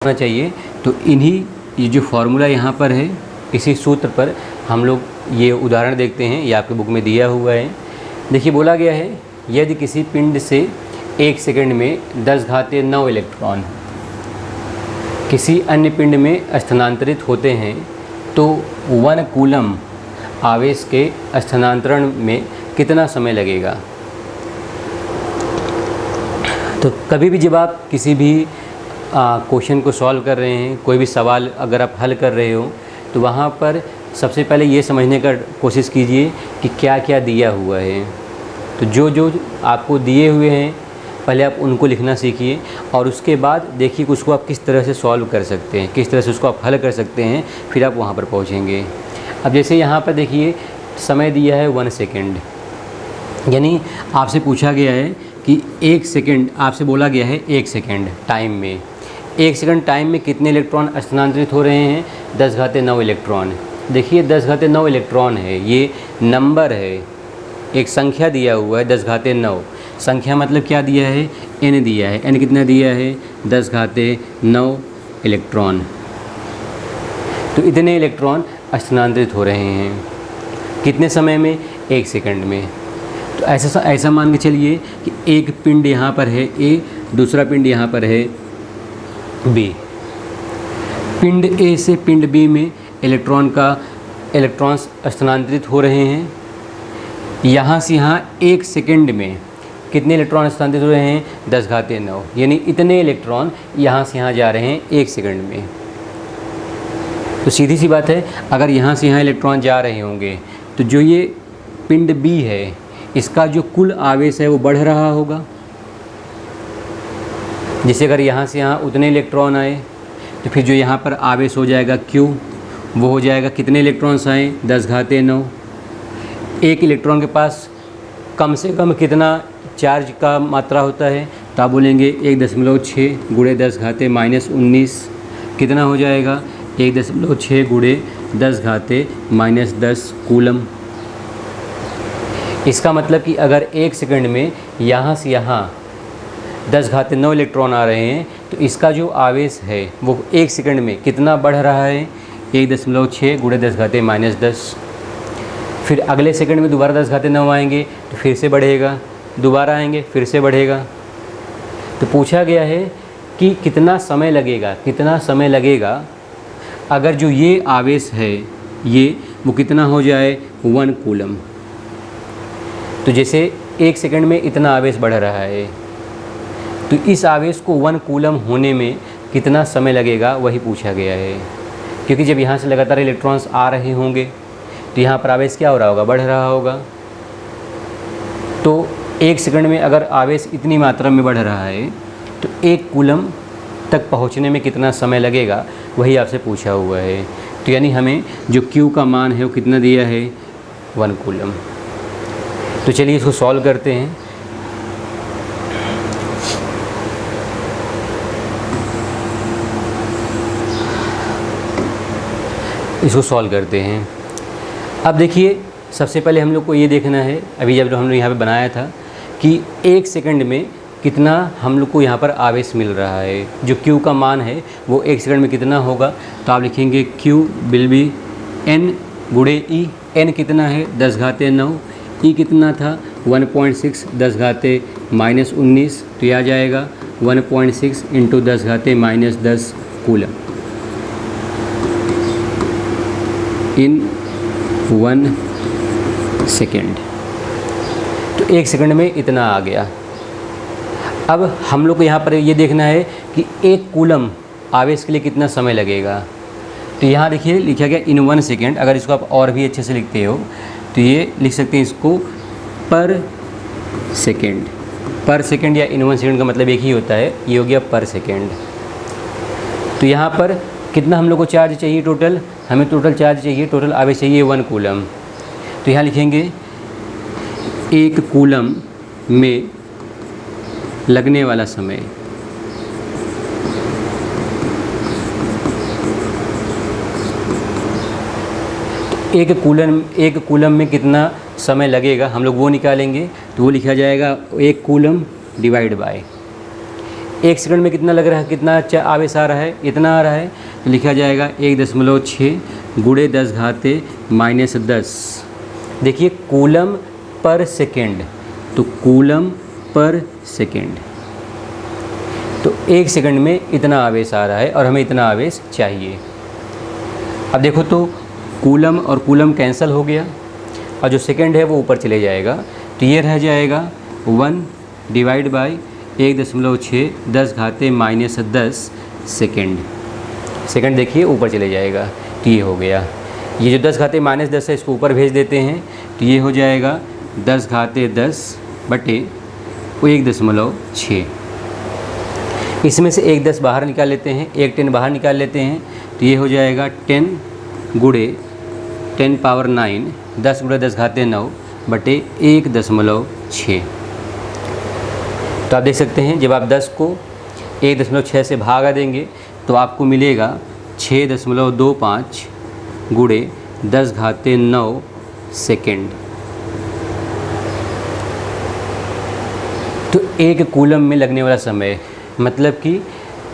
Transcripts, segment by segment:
होना चाहिए। तो इन्हीं ये जो फॉर्मूला यहाँ पर है, इसी सूत्र पर हम लोग ये उदाहरण देखते हैं। ये आपके बुक में दिया हुआ है। देखिए बोला गया है, यदि किसी पिंड से 1 सेकंड में 10⁻⁹ इलेक्ट्रॉन किसी अन्य पिंड में स्थानांतरित होते हैं तो 1 कूलम आवेश के स्थानांतरण में कितना समय लगेगा। तो कभी भी जब आप किसी भी क्वेश्चन को सॉल्व कर रहे हैं, कोई भी सवाल अगर आप हल कर रहे हो, तो वहाँ पर सबसे पहले ये समझने का कोशिश कीजिए कि क्या क्या दिया हुआ है। तो जो जो आपको दिए हुए हैं पहले आप उनको लिखना सीखिए, और उसके बाद देखिए कि उसको आप किस तरह से सॉल्व कर सकते हैं, किस तरह से उसको आप हल कर सकते हैं, फिर आप वहाँ पर पहुँचेंगे। अब जैसे यहाँ पर देखिए समय दिया है 1 सेकेंड, यानी आपसे पूछा गया है कि 1 सेकेंड, आपसे बोला गया है 1 सेकेंड टाइम में, 1 सेकेंड टाइम में कितने इलेक्ट्रॉन स्थानांतरित हो रहे हैं, 10⁻⁹ इलेक्ट्रॉन। देखिए 10⁻⁹ इलेक्ट्रॉन है, ये नंबर है, एक संख्या दिया हुआ है 10⁻⁹। संख्या मतलब क्या दिया है, n दिया है। n कितना दिया है, 10⁻⁹ इलेक्ट्रॉन। तो इतने इलेक्ट्रॉन स्थानांतरित हो रहे हैं कितने समय में, 1 सेकंड में। तो ऐसा मान के चलिए कि एक पिंड यहाँ पर है A, दूसरा पिंड यहाँ पर है B। पिंड A से पिंड B में इलेक्ट्रॉन्स स्थानांतरित हो रहे हैं। यहाँ से यहाँ 1 सेकंड में कितने इलेक्ट्रॉन स्थानांतरित हो रहे हैं, 10⁻⁹, यानी इतने इलेक्ट्रॉन यहाँ से यहाँ जा रहे हैं 1 सेकंड में। तो सीधी सी बात है, अगर यहाँ से यहाँ इलेक्ट्रॉन जा रहे होंगे तो जो ये पिंड B है, इसका जो कुल आवेश है वो बढ़ रहा होगा। जैसे अगर यहाँ से यहाँ उतने इलेक्ट्रॉन आए तो फिर जो यहाँ पर आवेश हो जाएगा Q, वो हो जाएगा कितने इलेक्ट्रॉन्स आए, 10⁻⁹। एक इलेक्ट्रॉन के पास कम से कम कितना चार्ज का मात्रा होता है, तो आप बोलेंगे 1.6 गुणे 10⁻⁻19 कितना हो जाएगा, 1.6 गुणे 10⁻⁻10 कूलम। इसका मतलब कि अगर 1 सेकंड में यहाँ से यहाँ 10⁻⁹ इलेक्ट्रॉन आ रहे हैं तो इसका जो आवेश है वो 1 सेकंड में कितना बढ़ रहा है, 1.6 गुणे 10⁻⁻10। फिर अगले सेकंड में दोबारा 10⁻⁹ आएंगे तो फिर से बढ़ेगा, दोबारा आएंगे फिर से बढ़ेगा। तो पूछा गया है कि कितना समय लगेगा अगर जो ये आवेश है ये वो कितना हो जाए, 1 कूलम। तो जैसे 1 सेकंड में इतना आवेश बढ़ रहा है, तो इस आवेश को 1 कूलम होने में कितना समय लगेगा, वही पूछा गया है। क्योंकि जब यहाँ से लगातार इलेक्ट्रॉन्स आ रहे होंगे तो यहाँ पर आवेश क्या हो रहा होगा, बढ़ रहा होगा। तो 1 सेकंड में अगर आवेश इतनी मात्रा में बढ़ रहा है तो 1 कूलम तक पहुँचने में कितना समय लगेगा, वही आपसे पूछा हुआ है। तो यानी हमें जो Q का मान है वो कितना दिया है, 1 कूलम। तो चलिए इसको सॉल्व करते हैं। अब देखिए सबसे पहले हम लोग को ये देखना है, अभी जब हमने यहाँ पे बनाया था कि 1 सेकंड में कितना हम लोग को यहाँ पर आवेश मिल रहा है। जो Q का मान है वो 1 सेकंड में कितना होगा, तो आप लिखेंगे Q विल बी N गुणे E। N कितना है, 10⁻⁹। E कितना था, 1.6 10⁻⁻19। तो यह आ जाएगा 1.6 इंटू 10⁻⁻10 कूलम इन 1 सेकेंड। तो 1 सेकंड में इतना आ गया। अब हम लोग को यहाँ पर ये देखना है कि 1 कूलम आवेश के लिए कितना समय लगेगा। तो यहाँ देखिए लिखा गया इन 1 सेकेंड। अगर इसको आप और भी अच्छे से लिखते हो तो ये लिख सकते हैं इसको पर सेकेंड या इन 1 सेकेंड का मतलब एक ही होता है, ये हो गया पर सेकेंड। तो यहाँ पर कितना हम लोग को चार्ज चाहिए, टोटल हमें टोटल चार्ज चाहिए, टोटल आवेश चाहिए 1 कूलम। तो यहाँ लिखेंगे 1 कूलम में लगने वाला समय, एक कूलम में कितना समय लगेगा हम लोग वो निकालेंगे। तो वो लिखा जाएगा 1 कूलम डिवाइड बाय 1 सेकंड में कितना लग रहा है, कितना आवेश आ रहा है, इतना आ रहा है, तो लिखा जाएगा 1.6 गुणे 10 घाते -10। देखिए कूलम पर सेकेंड, तो कूलम पर सेकेंड, तो 1 सेकंड में इतना आवेश आ रहा है और हमें इतना आवेश चाहिए। अब देखो तो कूलम और कूलम कैंसिल हो गया और जो सेकंड है वो ऊपर चले जाएगा, तो ये रह जाएगा 1 डिवाइड बाई 1.6 10 घाते -10 सेकेंड। सेकंड देखिए ऊपर चले जाएगा, तो ये हो गया। ये जो 10 घाते -10 है इसको ऊपर भेज देते हैं, तो ये हो जाएगा 10 घाते 10 बटे 1.6। इसमें से 1 10 बाहर निकाल लेते हैं, 1 10 बाहर निकाल लेते हैं, तो ये हो जाएगा 10 गुणे 10 पावर 9 10 गुणे 10 घाते 9 बटे 1.6। तो आप देख सकते हैं जब आप 10 को 1.6 से भागा देंगे तो आपको मिलेगा 6.25 गुणे 10 घाते 9 सेकेंड। तो 1 कूलम में लगने वाला समय, मतलब कि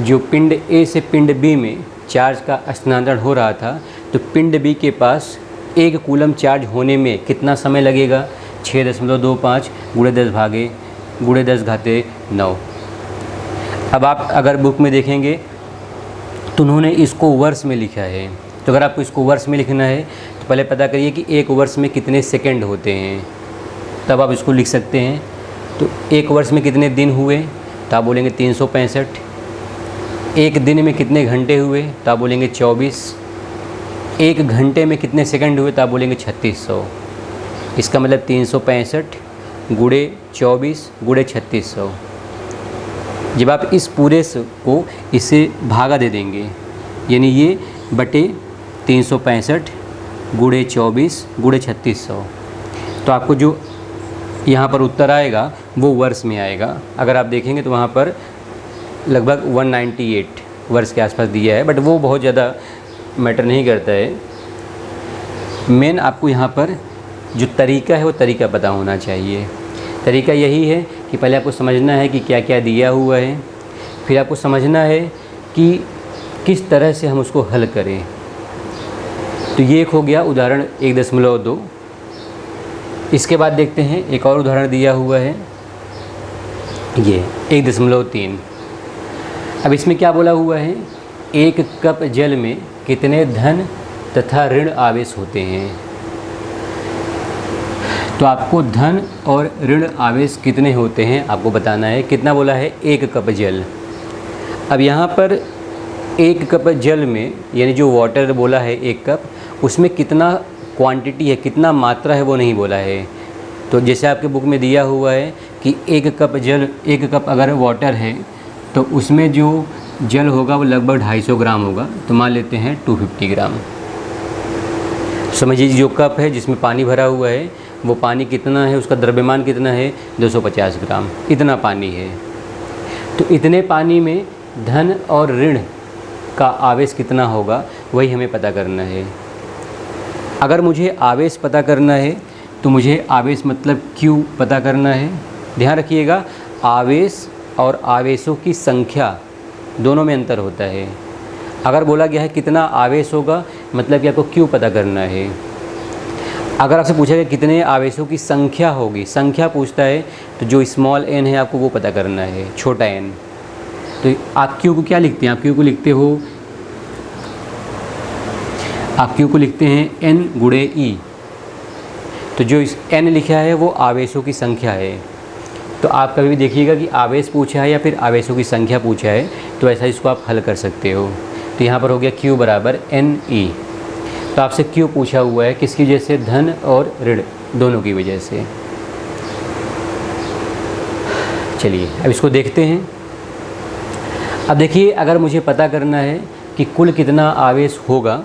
जो पिंड ए से पिंड बी में चार्ज का स्थानांतरण हो रहा था, तो पिंड बी के पास 1 कूलम चार्ज होने में कितना समय लगेगा, 6.25 गुणे 10 घाते 9। अब आप अगर बुक में देखेंगे तो उन्होंने इसको वर्ष में लिखा है, तो अगर आपको इसको वर्ष में लिखना है तो पहले पता करिए कि 1 वर्ष में कितने सेकंड होते हैं, तब आप इसको लिख सकते हैं। तो 1 वर्ष में कितने दिन हुए, तो आप बोलेंगे 365। 1 दिन में कितने घंटे हुए, तो आप बोलेंगे 24। 1 घंटे में कितने सेकंड हुए, तो आप बोलेंगे 3600। इसका मतलब 365 गुणे 24 गुणे 3600। जब आप इस पूरे को इससे भागा दे देंगे, यानी ये बटे 365 गुणे 24 गुणे 3600, तो आपको जो यहाँ पर उत्तर आएगा वो वर्ष में आएगा। अगर आप देखेंगे तो वहाँ पर लगभग 198 वर्ष के आसपास दिया है, बट वो बहुत ज़्यादा मैटर नहीं करता है। मेन आपको यहाँ पर जो तरीका है वो तरीका पता होना चाहिए। तरीका यही है कि पहले आपको समझना है कि क्या क्या दिया हुआ है, फिर आपको समझना है कि किस तरह से हम उसको हल करें। तो ये एक हो गया उदाहरण 1.2। इसके बाद देखते हैं एक और उदाहरण दिया हुआ है, ये 1.3। अब इसमें क्या बोला हुआ है, 1 कप जल में कितने धन तथा ऋण आवेश होते हैं। तो आपको धन और ऋण आवेश कितने होते हैं आपको बताना है। कितना बोला है, 1 कप जल। अब यहाँ पर 1 कप जल में, यानी जो वाटर बोला है 1 कप, उसमें कितना क्वांटिटी है, कितना मात्रा है वो नहीं बोला है। तो जैसे आपके बुक में दिया हुआ है कि 1 कप जल, 1 कप अगर वाटर है तो उसमें जो जल होगा वो लगभग 250 ग्राम होगा, तो मान लेते हैं 250 ग्राम। समझिए जो कप है जिसमें पानी भरा हुआ है वो पानी कितना है, उसका द्रव्यमान कितना है, 250 ग्राम, इतना पानी है। तो इतने पानी में धन और ऋण का आवेश कितना होगा वही हमें पता करना है। अगर मुझे आवेश पता करना है तो मुझे आवेश मतलब Q पता करना है। ध्यान रखिएगा, आवेश और आवेशों की संख्या दोनों में अंतर होता है। अगर बोला गया है कितना आवेश होगा, मतलब कि आपको Q पता करना है। अगर आपसे पूछा गया कितने आवेशों की संख्या होगी, संख्या पूछता है, तो जो स्मॉल n है आपको वो पता करना है, छोटा n। तो आप Q को क्या लिखते हैं, आप Q को लिखते हो, आप Q को लिखते हैं n गुणे E। तो जो इस n लिखा है वो आवेशों की संख्या है। तो आप कभी भी देखिएगा कि आवेश पूछा है या फिर आवेशों की संख्या पूछा है, तो ऐसा इसको आप हल कर सकते हो। तो यहाँ पर हो गया Q बराबर NE। तो आपसे Q पूछा हुआ है किसकी वजह से, धन और ऋण दोनों की वजह से। चलिए अब इसको देखते हैं। अब देखिए, अगर मुझे पता करना है कि कुल कितना आवेश होगा,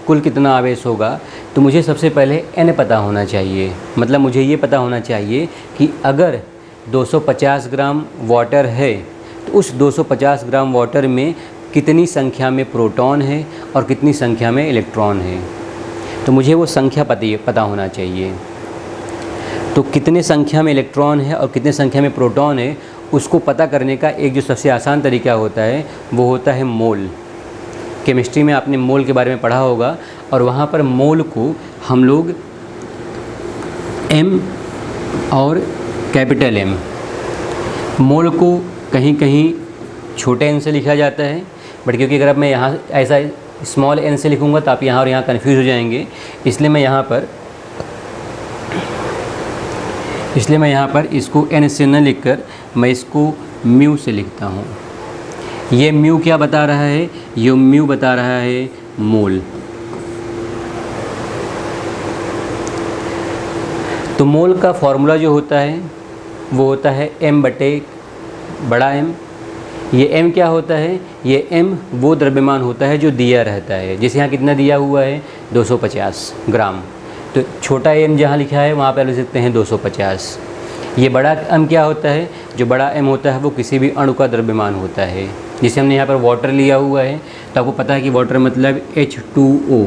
कुल कितना आवेश होगा, तो मुझे सबसे पहले n पता होना चाहिए। मतलब मुझे ये पता होना चाहिए कि अगर 250 ग्राम वाटर है तो उस 250 ग्राम वाटर में कितनी संख्या में प्रोटॉन है और कितनी संख्या में इलेक्ट्रॉन है। तो मुझे वो संख्या पता होना चाहिए। तो कितने संख्या में इलेक्ट्रॉन है और कितने संख्या में प्रोटॉन है उसको पता करने का एक जो सबसे आसान तरीका होता है वो होता है मोल। केमिस्ट्री में आपने मोल के बारे में पढ़ा होगा, और वहाँ पर मोल को हम लोग M और कैपिटल M, मोल को कहीं कहीं छोटे n से लिखा जाता है, बट क्योंकि अगर अब मैं यहाँ ऐसा स्मॉल n से लिखूँगा तो आप यहाँ और यहाँ कन्फ्यूज़ हो जाएंगे, इसलिए मैं यहाँ पर इसको n से न लिखकर मैं इसको म्यू से लिखता हूँ। ये म्यू क्या बता रहा है? ये म्यू बता रहा है मोल। तो मोल का फॉर्मूला जो होता है वो होता है m बटे बड़ा M। ये m क्या होता है? ये m वो द्रव्यमान होता है जो दिया रहता है। जैसे यहाँ कितना दिया हुआ है? 250 ग्राम। तो छोटा m जहाँ लिखा है वहाँ पर लिख सकते हैं 250। ये बड़ा m क्या होता है? जो बड़ा m होता है वो किसी भी अणु का द्रव्यमान होता है। जैसे हमने यहाँ पर वाटर लिया हुआ है तो आपको पता है कि वाटर मतलब H2O।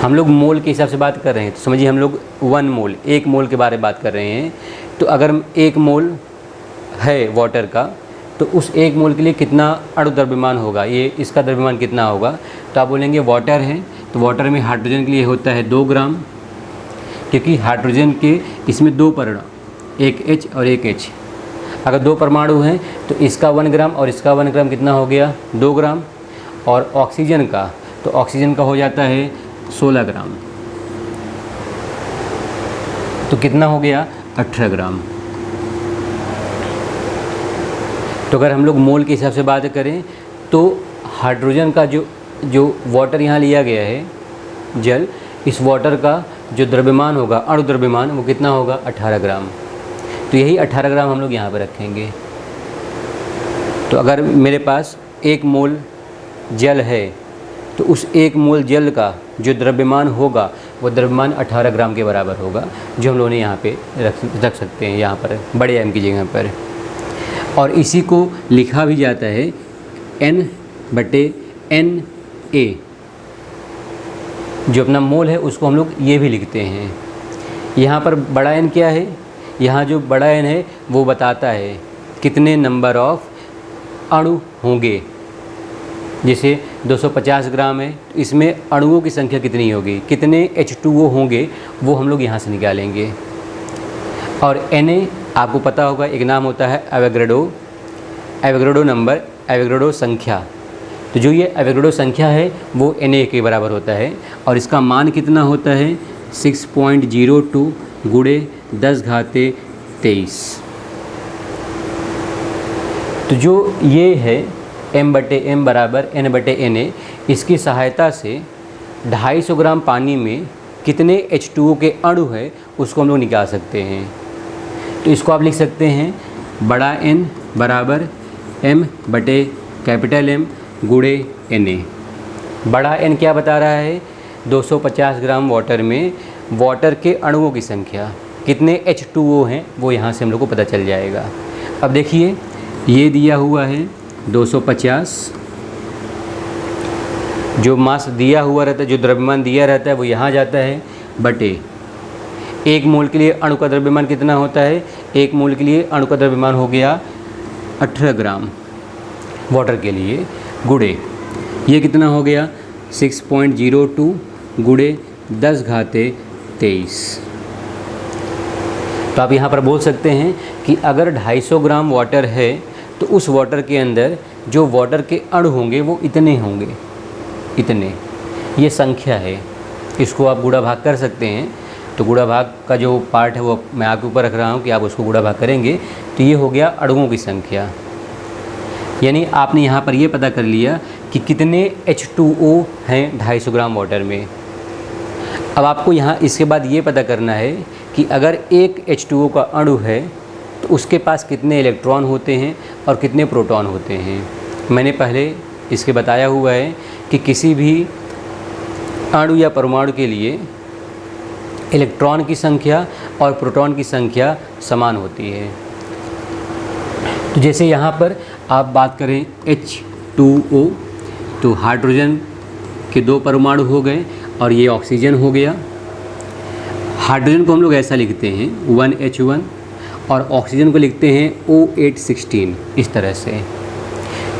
हम लोग मोल के हिसाब से बात कर रहे हैं, तो समझिए हम लोग 1 मोल, 1 मोल के बारे में बात कर रहे हैं। तो अगर 1 मोल है वाटर का, तो उस 1 मोल के लिए कितना अणु द्रव्यमान होगा, ये इसका द्रव्यमान कितना होगा? तो आप बोलेंगे वाटर है, तो वाटर में हाइड्रोजन के लिए होता है 2 ग्राम, क्योंकि हाइड्रोजन के इसमें 2 परमाणु, एक H और एक H। अगर 2 परमाणु हैं तो इसका 1 ग्राम और इसका 1 ग्राम कितना हो गया? 2 ग्राम। और ऑक्सीजन का, तो ऑक्सीजन का हो जाता है 16 ग्राम, तो कितना हो गया? 18 ग्राम। तो अगर हम लोग मोल के हिसाब से बात करें तो हाइड्रोजन का जो वाटर यहाँ लिया गया है, जल, इस वाटर का जो द्रव्यमान होगा, अणु द्रव्यमान, वो कितना होगा? 18 ग्राम। तो यही 18 ग्राम हम लोग यहाँ पर रखेंगे। तो अगर मेरे पास 1 मोल जल है तो उस 1 मोल जल का जो द्रव्यमान होगा वो द्रव्यमान 18 ग्राम के बराबर होगा, जो हम लोगों ने यहाँ पे रख सकते हैं, यहाँ पर बड़े m की जगह पर। और इसी को लिखा भी जाता है N बटे Na। जो अपना मोल है उसको हम लोग ये भी लिखते हैं। यहाँ पर बड़ा N क्या है? यहाँ जो बड़ा N है वो बताता है कितने नंबर ऑफ अणु होंगे। जैसे 250 ग्राम है, तो इसमें अणुओं की संख्या कितनी होगी, कितने H2O होंगे, वो हम लोग यहाँ से निकालेंगे। और Na आपको पता होगा एक नाम होता है एवोगैड्रो नंबर, एवोगैड्रो संख्या। तो जो ये एवोगैड्रो संख्या है वो Na के बराबर होता है, और इसका मान कितना होता है? 6.02 गुणे 10⁻23। तो जो ये है m बटे m बराबर n बटे Na, इसकी सहायता से 250 ग्राम पानी में कितने H2O के अणु है उसको हम लोग निकाल सकते हैं। तो इसको आप लिख सकते हैं बड़ा N बराबर m बटे कैपिटल M गुणे Na। बड़ा N क्या बता रहा है? 250 ग्राम वाटर में वाटर के अणुओं की संख्या, कितने H2O हैं वो यहाँ से हम लोग को पता चल जाएगा। अब देखिए ये दिया हुआ है 250, जो मास दिया हुआ रहता है, जो द्रव्यमान दिया रहता है वो यहाँ जाता है, बटे 1 मोल के लिए अणु का द्रव्यमान कितना होता है? 1 मोल के लिए अणु का द्रव्यमान हो गया 18 ग्राम वाटर के लिए, गुणे ये कितना हो गया? 6.02 गुणे 10⁻23। तो आप यहाँ पर बोल सकते हैं कि अगर 250 ग्राम वाटर है तो उस वाटर के अंदर जो वाटर के अणु होंगे वो इतने होंगे, इतने। ये संख्या है, इसको आप गुणा भाग कर सकते हैं। तो गुणा भाग का जो पार्ट है वो मैं आपके ऊपर रख रहा हूँ कि आप उसको गुणा भाग करेंगे, तो ये हो गया अणुओं की संख्या। यानी आपने यहाँ पर ये पता कर लिया कि कितने H2O हैं 250 ग्राम वाटर में। अब आपको यहाँ इसके बाद ये पता करना है कि अगर एक H2O का अणु है तो उसके पास कितने इलेक्ट्रॉन होते हैं और कितने प्रोटॉन होते हैं। मैंने पहले इसके बताया हुआ है कि किसी भी अणु या परमाणु के लिए इलेक्ट्रॉन की संख्या और प्रोटॉन की संख्या समान होती है। तो जैसे यहाँ पर आप बात करें H2O, तो हाइड्रोजन के 2 परमाणु हो गए और ये ऑक्सीजन हो गया। हाइड्रोजन को हम लोग ऐसा लिखते हैं 1H1, और ऑक्सीजन को लिखते हैं O816 इस तरह से।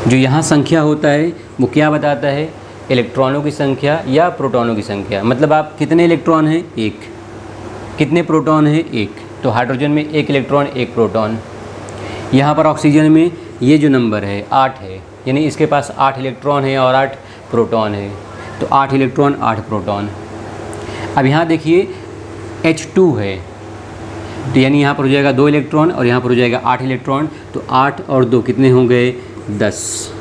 जो यहाँ संख्या होता है वो क्या बताता है, इलेक्ट्रॉनों की संख्या या प्रोटॉनों की संख्या। मतलब आप कितने इलेक्ट्रॉन हैं, एक, कितने प्रोटॉन हैं, एक। तो हाइड्रोजन में एक इलेक्ट्रॉन एक प्रोटॉन। यहाँ पर ऑक्सीजन में ये जो नंबर है 8 है, यानी इसके पास 8 इलेक्ट्रॉन है और 8 प्रोटॉन है। तो 8 इलेक्ट्रॉन 8 प्रोटॉन। अब यहाँ देखिए H2 है, तो यानी यहाँ पर हो जाएगा 2 इलेक्ट्रॉन और यहाँ पर हो जाएगा 8 इलेक्ट्रॉन। तो 8 और 2 कितने हो गए, 10।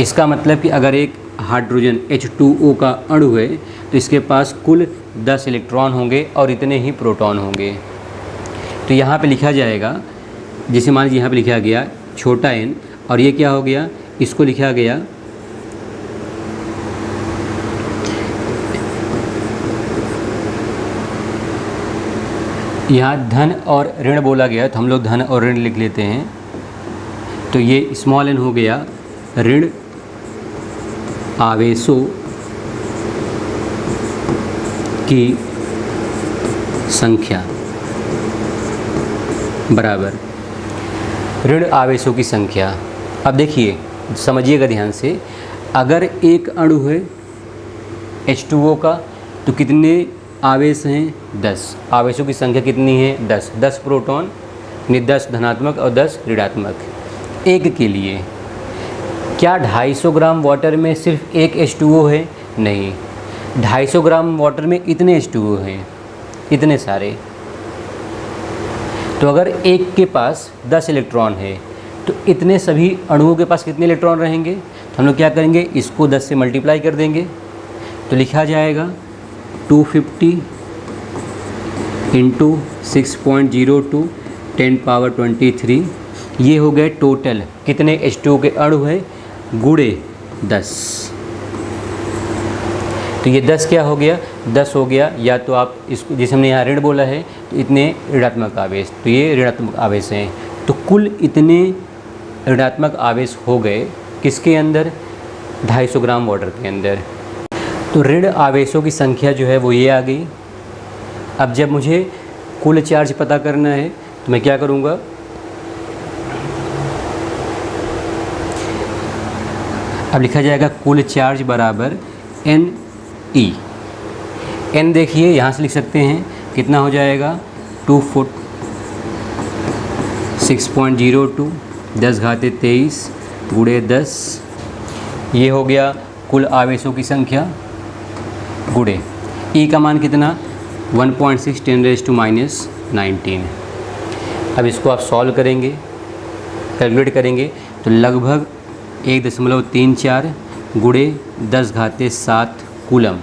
इसका मतलब कि अगर एक हाइड्रोजन H2O का अणु है तो इसके पास कुल 10 इलेक्ट्रॉन होंगे और इतने ही प्रोटॉन होंगे। तो यहाँ पे लिखा जाएगा, जिसे मान लीजिए यहाँ पे लिखा गया छोटा n, और ये क्या हो गया, इसको लिखा गया यहाँ धन और ऋण बोला गया, तो हम लोग धन और ऋण लिख लेते हैं। तो ये स्मॉल n हो गया ऋण आवेशों की संख्या बराबर ऋण आवेशों की संख्या। अब देखिए समझिएगा ध्यान से, अगर एक अणु है H2O का तो कितने आवेश हैं, 10। आवेशों की संख्या कितनी है, 10। 10 प्रोटॉन, 10 धनात्मक और 10 ऋणात्मक एक के लिए। क्या 250 ग्राम वाटर में सिर्फ एक H2O है, नहीं, 250 ग्राम वाटर में इतने H2O हैं, इतने सारे। तो अगर एक के पास 10 इलेक्ट्रॉन है तो इतने सभी अणुओं के पास कितने इलेक्ट्रॉन रहेंगे, तो हम लोग क्या करेंगे, इसको 10 से मल्टीप्लाई कर देंगे। तो लिखा जाएगा 250 इंटू 6.02 10⁻23। ये हो गए टोटल कितने H2O के अणु है गुणे 10। तो ये 10 क्या हो गया, 10 हो गया। या तो आप इसको, जैसे हमने यहाँ ऋण बोला है, तो इतने ऋणात्मक आवेश, तो ये ऋणात्मक आवेश हैं। तो कुल इतने ऋणात्मक आवेश हो गए किसके अंदर, 250 ग्राम वाटर के अंदर। तो ऋण आवेशों की संख्या जो है वो ये आ गई। अब जब मुझे कुल चार्ज पता करना है तो मैं क्या करूँगा, अब लिखा जाएगा कुल चार्ज बराबर NE। N देखिए यहाँ से लिख सकते हैं, कितना हो जाएगा 2 फुट 6.02 10⁻23 गुणे 10। ये हो गया कुल आवेशों की संख्या गुणे E का मान कितना 1.6 10⁻⁻19। अब इसको आप सॉल्व करेंगे, कैलकुलेट करेंगे, तो लगभग 1.34 गुणे 10⁻7 कूलम।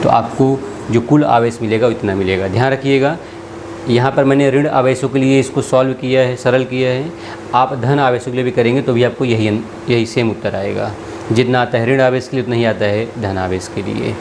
तो आपको जो कुल आवेश मिलेगा उतना मिलेगा। ध्यान रखिएगा, यहाँ पर मैंने ऋण आवेशों के लिए इसको सॉल्व किया है, सरल किया है। आप धन आवेशों के लिए भी करेंगे तो भी आपको यही सेम उत्तर आएगा। जितना आता है ऋण आवेश के लिए उतना ही आता है धन आवेश के लिए।